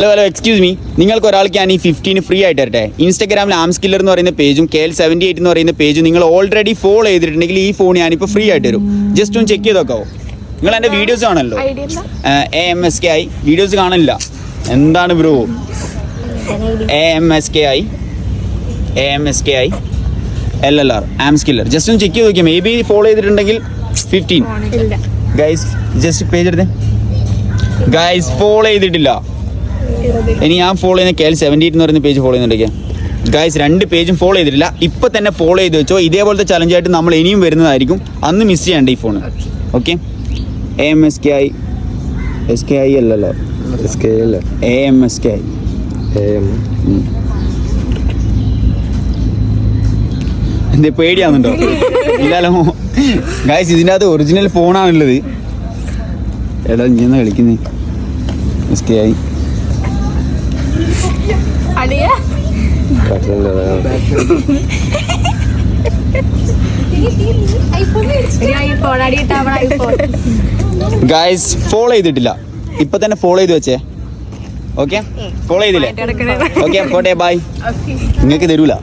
Hello excuse me, നിങ്ങൾക്ക് ഒരാൾക്ക് ഞാൻ ഈ 15 ഫ്രീ ആയിട്ട് തരട്ടെ. ഇൻസ്റ്റാഗ്രാമിൽ ആംസ് കില്ലർ എന്ന് പറയുന്ന പേജും KL78 എന്ന് പറയുന്ന പേജും നിങ്ങൾ ഓൾറെഡി ഫോളോ ചെയ്തിട്ടുണ്ടെങ്കിൽ ഈ ഫോൺ ഞാനിപ്പോൾ ഫ്രീ ആയിട്ട് തരും. ജസ്റ്റ് ഒന്ന് ചെക്ക് ചെയ്ത് നോക്കാവോ? നിങ്ങൾ എൻ്റെ വീഡിയോസ് കാണല്ലോ, AMSKI വീഡിയോസ് കാണില്ല. എന്താണ് bro? AMSKI LLR arms killer. Just ഒന്ന് ചെക്ക് ചെയ്ത് നോക്കിയാൽ മേ ബി ഫോളോ ചെയ്തിട്ടുണ്ടെങ്കിൽ 15. ഗൈസ് ജസ്റ്റ് പേജ് എടുത്തേ. ഗൈസ് ഫോളോ ചെയ്തിട്ടില്ല. ഇനി ഞാൻ ഫോളോ ചെയ്യുന്ന KL78 എന്ന് പറയുന്ന പേജ് ഫോളോ ചെയ്യുന്നുണ്ടെങ്കിൽ ഗൈസ് 2 പേജും ഫോളോ ചെയ്തിട്ടില്ല. ഇപ്പം തന്നെ ഫോളോ ചെയ്ത് വെച്ചോ. ഇതേപോലത്തെ ചലഞ്ചായിട്ട് നമ്മൾ ഇനിയും വരുന്നതായിരിക്കും. അന്ന് മിസ് ചെയ്യണ്ട ഈ phone. Okay, AMSKI LLR AMSKI. എന്തേ പേടിയാവുന്നുണ്ടോ? ഇല്ലല്ലോ ഗൈസ്, ഇതിൻ്റെ അകത്ത് ഒറിജിനൽ ഫോണാണുള്ളത്. എടാ നീ എന്നാ കളിക്കുന്നേ? SKI ഗൈസ് ഫോളോ ചെയ്തിട്ടില്ല. ഇപ്പൊ തന്നെ ഫോളോ ചെയ്ത് വെച്ചേ. ഓക്കെ, ഫോളോ ചെയ്തില്ലേ? ഓക്കെ, പോട്ടെ, ബൈ. നിങ്ങൾക്ക് തരൂല.